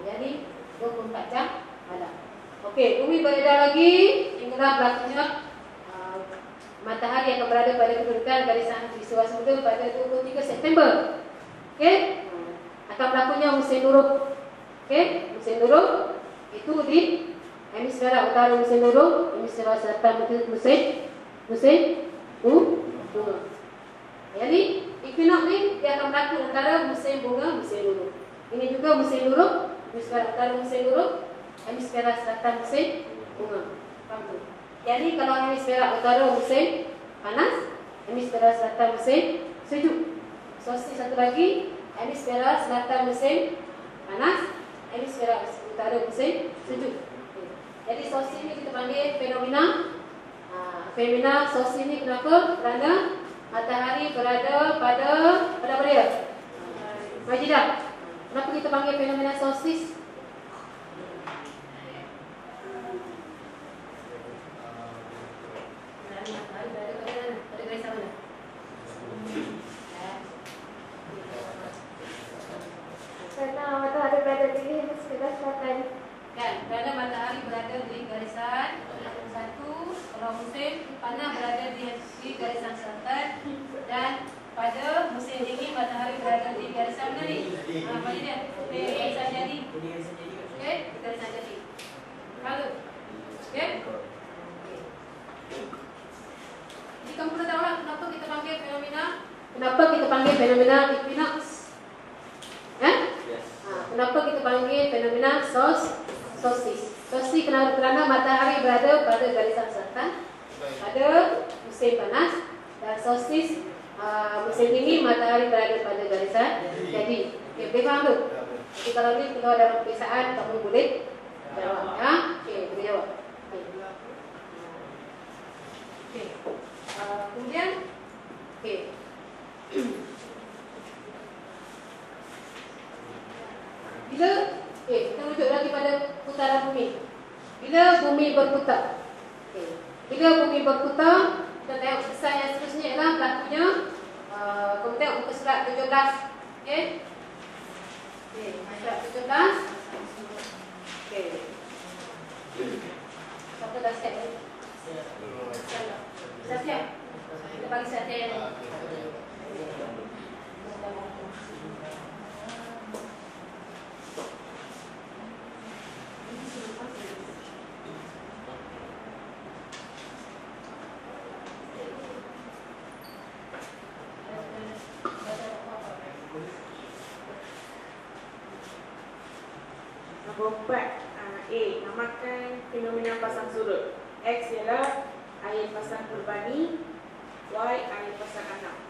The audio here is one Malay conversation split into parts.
Jadi 24 jam malam. Okey, bumi beredar lagi hinggalah berlakunya matahari akan berada pada kedudukan garisan istiwa semula pada 23 September. Okey, akan berlakunya musim nurul. Okey, musim nurul itu di hemisfera utara musim nurul, hemisfera selatan musim bunga. Jadi equinox ni dia akan berlaku antara musim bunga musim nurul. Ini juga musim nurul, hemisfera utara musim nurul, hemisfera selatan musim bunga. Faham tu? Jadi kalau hemisfera utara musim panas, hemisfera selatan musim sejuk. Solstice satu lagi, hemisfera selatan musim panas, hemisfera utara musim sejuk. Jadi solstice ni kita panggil fenomena fenomena solstice ni kenapa? Kerana matahari berada pada apa dia? Majidah. Kenapa kita panggil fenomena solstice? Matahari berada pada mana? Pada garisan mana? Kerana matahari berada di hemisfera selatan. Kan, kerana matahari berada di garisan satu, kalau musim panas berada di garisan selatan, dan pada musim dingin matahari berada di garisan mana ni? Apa dia? Garisan jadi. Okey, garisan jadi. Lalu, okey. Jadi kamu pernah tahu lah kenapa kita panggil fenomena? Kenapa kita panggil fenomena equinox? Kenapa kita panggil fenomena solstice? Solstice kerana matahari berada pada garisan selatan pada musim panas, dan solstice musim dingin matahari berada pada garisan jadi. Okey, boleh faham tu? Jadi kalau ni keluar dalam peperiksaan kamu boleh jawab ya. Okey, boleh jawab. Okey. Kemudian okey. Bila kita rujuk lagi pada putaran bumi. Bila bumi berputar. Bila bumi berputar, kita tengok kesan yang seterusnya ialah berlakunya kamu tengok muka surat 17. Okey. Surat 17. Okey. Siapa dah siap ni? Dah siap? Kita bagi saja yang Nombor 4, A. Namakan fenomena pasang surut. X ialah air pasang berbani, Y air pasang anak.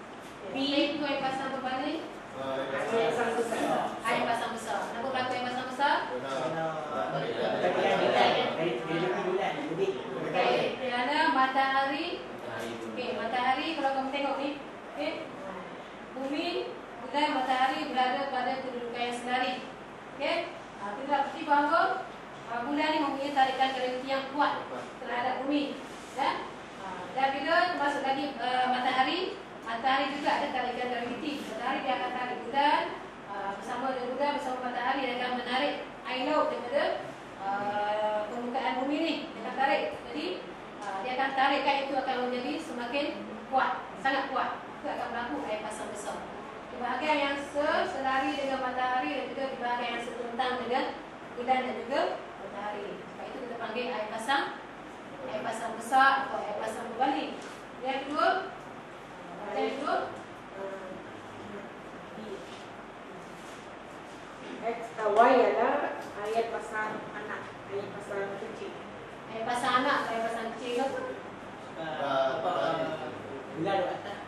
B itu air pasang berbani, Air pasang besar. air pasang besar. Kenapa berlaku air pasang besar? Kerana matahari. Okey, matahari kalau kamu tengok ni, okey. Bumi, bulan, matahari berada pada kedudukan yang senari. Okey. Kita berarti bahawa bulan ni mempunyai tarikan graviti yang kuat terhadap bumi. Ya? Dan bila termasuk lagi matahari juga ada tarikan graviti. Matahari dia akan tarik bulan, bersama dengan bulan, bersama matahari dia akan menarik air laut daripada permukaan bumi ni. Dia akan tarik. Jadi dia akan tarikkan itu akan menjadi semakin kuat, sangat kuat. Itu akan berlaku air pasang besar. Di bahagian yang selari dengan matahari dan juga di bahagian yang seterentang dengan bulan dan juga matahari. Sebab itu kita panggil air pasang besar atau air pasang berbalik. Yang kedua, Y ialah air pasang anak, air pasang kecil. air pasang anak atau air pasang kecil ke apa? Bulan dekat atas.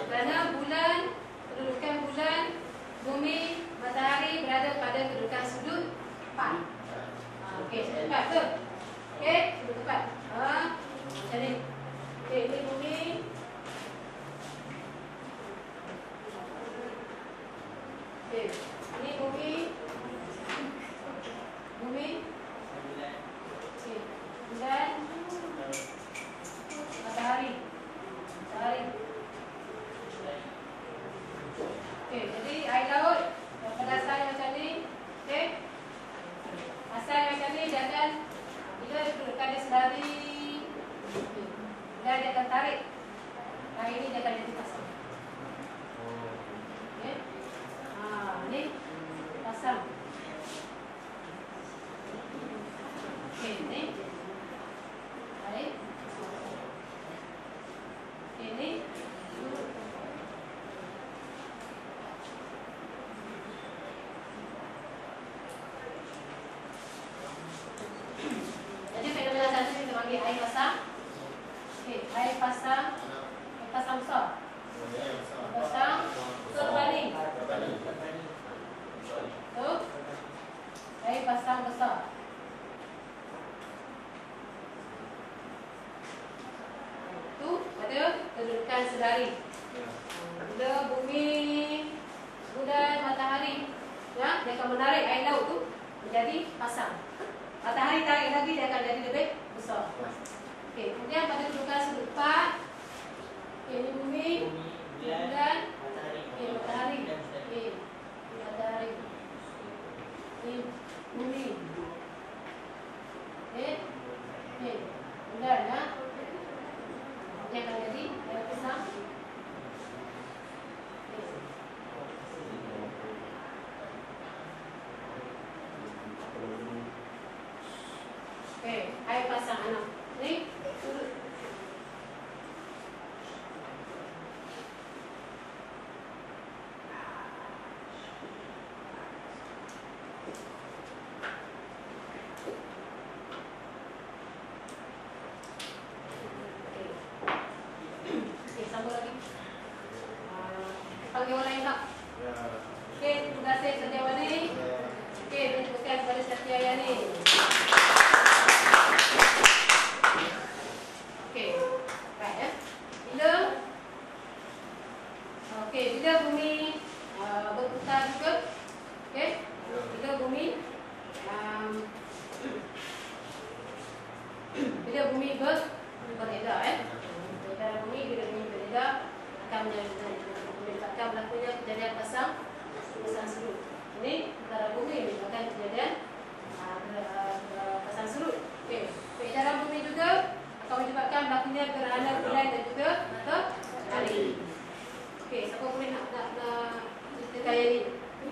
Kerana bulan, kedudukan bulan, bumi, matahari berada pada kedudukan sudut 4. Okey, sudut 4 ke? Okey, sudut 4. Macam ni. Okey, ini bumi. Okey, ini bumi. Bumi. Okey, bulan. Matahari. bulan sedari. Bila bumi, bulan, matahari, ya, dia akan menarik air laut tu menjadi pasang. Matahari tarik lagi, dia akan jadi lebih besar. Okey, kemudian pada kedudukan sudut 4, ini bumi, bulan, matahari, matahari, ini bumi, bulan, ya, dia akan jadi lebih besar. Air pasang anak. Ni sudut. Sambung lagi. Panggil orang lain tak? Okey, terima kasih Setiawani. Okey, terima kasih kepada Setyayani. Okey, baik ya. Bila bumi berputar juga, okey, bila bumi beredar, beredar bumi, bila bumi beredar akan menyebabkan berlakunya kejadian pasang surut. Ini antara bumi menyebabkan kejadian pasang surut. Okey, peredaran bumi juga akan menyebabkan berlakunya gerhana bulan dan juga matahari. Okey, siapa boleh nak ceritakan yang ni?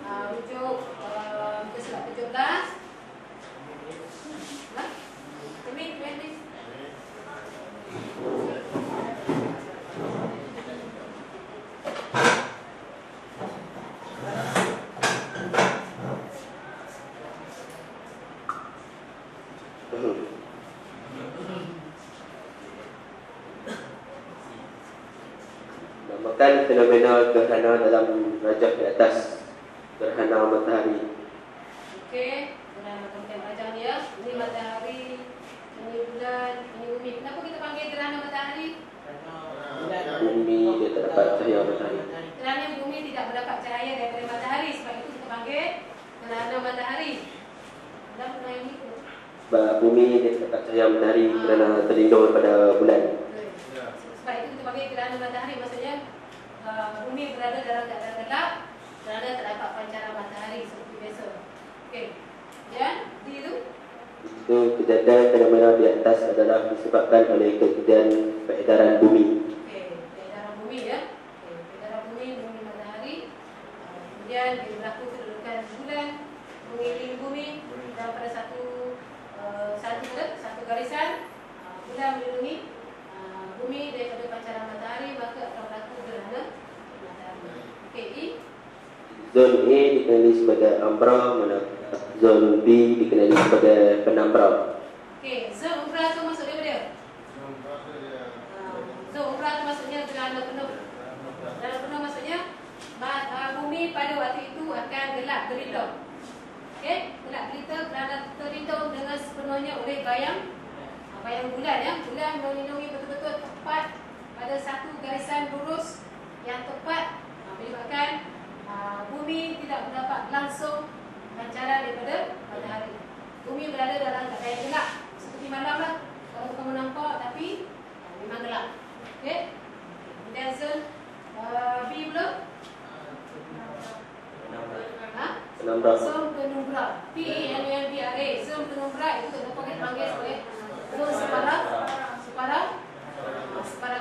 Rujuk muka surat 17. Amin, please. Namakan fenomena gerhana dalam rajah di atas gerhana matahari. Okey, gerhana rajah ni ya. Ini matahari, ini bulan, ini bumi. Kenapa kita panggil gerhana matahari? Bumi dia tak dapat cahaya matahari. Kerana bumi tidak mendapat cahaya daripada matahari, sebab itu kita panggil gerhana matahari. Dan pernah ini ke? Sebab bumi dia tak dapat cahaya matahari kerana terlindung daripada bulan. Sebab itu kita panggil gerhana matahari. Maksudnya bumi berada dalam keadaan gelap kerana tak dapat pancaran matahari seperti biasa. Okey. Ya, di itu. Itu kejadian fenomena di atas adalah disebabkan oleh kejadian peredaran bumi. Okey, peredaran bumi ya. Okey, peredaran bumi matahari. Kemudian dia berlaku kedudukan bulan mengelilingi bumi dan pada satu garisan bulan melindungi bumi daripada pancaran matahari, maka akan berlaku gerhana matahari. Okey, I. Zon A dikenali sebagai umbra, mana zon B dikenali sebagai penumbra. Okey, zon umbra tu maksud dia apa dia? Zon umbra tu maksudnya gerhana penuh. Gerhana penuh maksudnya bumi pada waktu itu akan gelap gelita. Okey, gelap gelita kerana terlindung dengan sepenuhnya oleh bayang bulan ya. Bulan melindungi betul-betul tepat pada satu garisan lurus yang tepat, menyebabkan bumi tidak mendapat langsung pancaran daripada matahari. Bumi berada dalam keadaan gelap seperti malam lah. Kalau kamu nampak tapi memang gelap. Okey. Kemudian zon B pula. Penumbra. Zon penumbra. P-E-N-U-M-B-R-A. Zon penumbra itu dapat dipanggil sebagai zon separa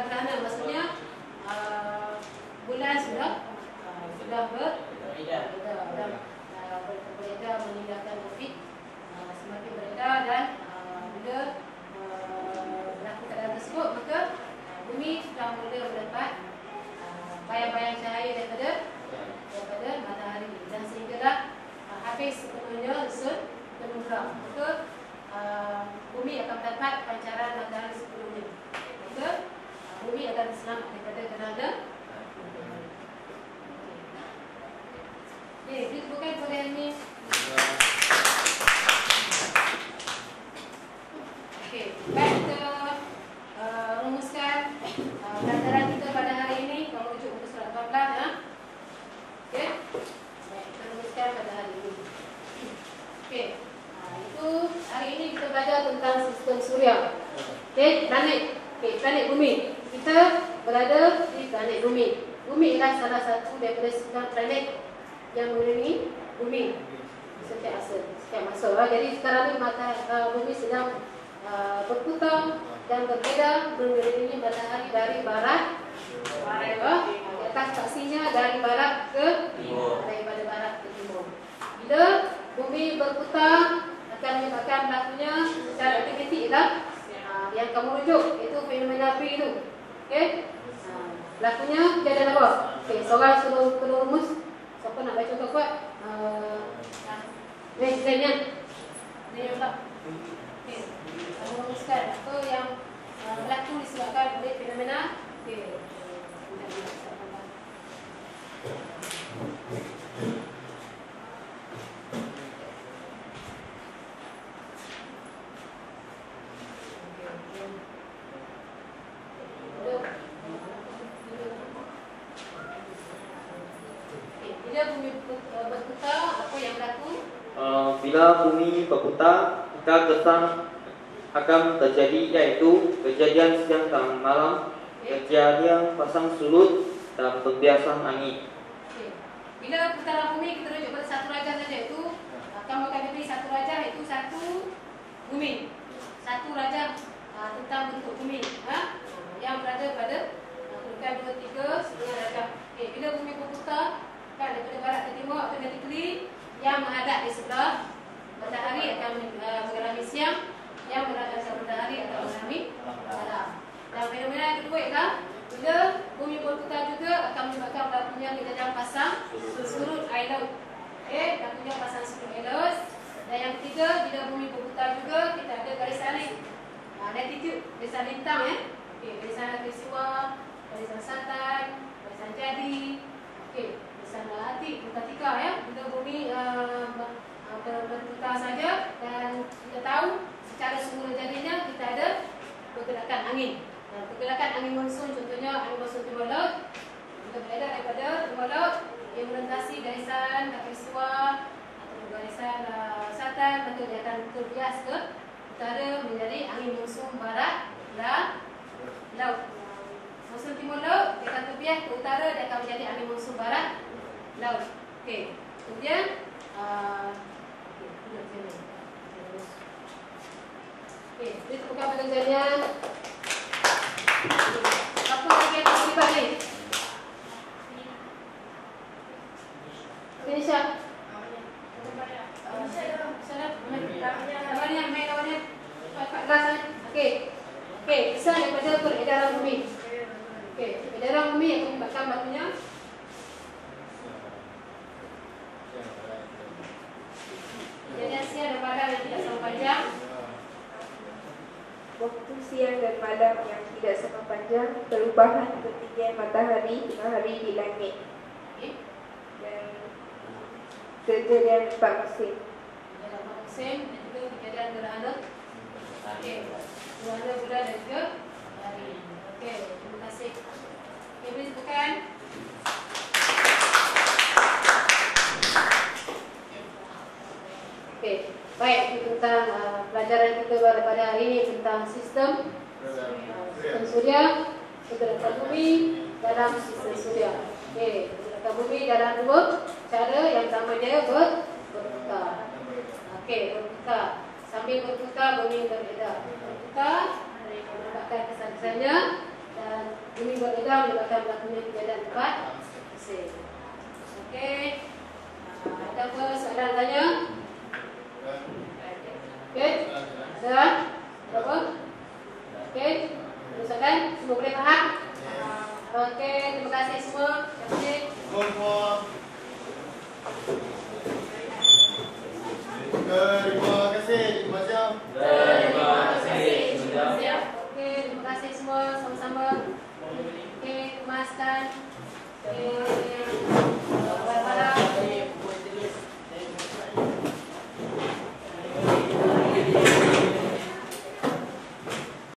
gerhana. Maksudnya bulan sudah beredar meninggalkan orbit, semakin beredar dan bila berlaku keadaan tersebut, maka bumi sudah mula mendapat bayang-bayang cahaya daripada matahari dan sehinggalah habis sepenuhnya zon penumbra. Maka bumi akan mendapat pancaran matahari sebelumnya. Maka bumi akan selamat daripada gerhana. Okey, bukan boleh ni. Okey, baik kita rumuskan pelajaran kita pada hari planet. Planet bumi. Kita berada di planet bumi. Bumi adalah salah satu daripada 9 planet yang mengelilingi bumi setiap masa. Jadi sekarang ni bumi sedang berputar dan berbeda mengelilingi matahari dari barat di atas saksinya dari barat ke timur, daripada barat ke timur. Bila bumi berputar akan menyebabkan berlakunya secara otomatik yang kamu rujuk, itu fenomena P itu. Berlakunya kejadian apa? Seorang suruh rumus. Siapa nak baca kuat? Zainnya. Zainnya pula. Kamu rumuskan apa yang berlaku disebabkan oleh fenomena P. Bila bumi berputar, apa yang berlaku? Bila bumi berputar, maka getar akan terjadi, iaitu kejadian siang dan malam, kejadian pasang surut dan pembiasan angin. Bila putaran bumi, kita rujuk pada satu rajah saja, itu kamu akan diberi satu rajah, itu satu bumi, satu rajah tentang bentuk bumi yang berada pada kedudukan 2, 3 setengah rajah. Bila bumi berputar daripada barat ke timur, automatically yang menghadap di sebelah matahari akan mengalami siang, yang berada di sebelah matahari akan mengalami malam. Dan fenomena yang kedua ialah bila bumi berputar juga akan menyebabkan berlakunya kejadian pasang surut air laut. Berlakunya pasang surut air laut. Dan yang ketiga, bila bumi berputar juga kita ada garisan latitude, garisan lintang garisan peristiwa, garisan Satan, garisan jadi, garisan Antartika Bila bumi berputar saja, dan kita tahu secara semula jadinya kita ada pergerakan angin. Pergerakan angin monsun, contohnya angin monsun timur laut, kita berada daripada timur laut yang melintasi garisan peristiwa atau garisan Satan, atau dia akan terbias ke utara menjadi angin monsun barat laut. Monsun timur laut dia akan terbias ke utara, dia akan menjadi angin monsun barat laut. Kemudian ini bukan pengerjaan. Apa lagi yang terlibat ni? Indonesia. Lawannya, main lawannya. Kisah daripada peredaran bumi. Peredaran bumi yang menyebabkan batunya. Kejadian siang dan malam yang tidak sama panjang. Waktu siang dan malam yang tidak sama panjang, perubahan ketinggian matahari di langit, dan kejadian 4 musim. Kejadian 4 musim dan juga kejadian gerhana. Gerhana bulan dan juga hari. Terima kasih. Boleh sebutkan? Baik, itu tentang pelajaran kita pada hari ini tentang sistem suria, pergerakan bumi dalam sistem suria. Pergerakan bumi dalam dua cara. Yang pertama dia berputar. Berputar. Sambil berputar bumi beredar. Berputar menyebabkan kesan-kesannya, dan bumi beredar menyebabkan berlakunya kejadian 4 musim. Ada apa soalan tanya? Ada? Apa? Soalan? Semua boleh faham? Terima kasih semua. Terima kasih. Terima kasih. Terima kasih semua sama-sama. Kemaskan.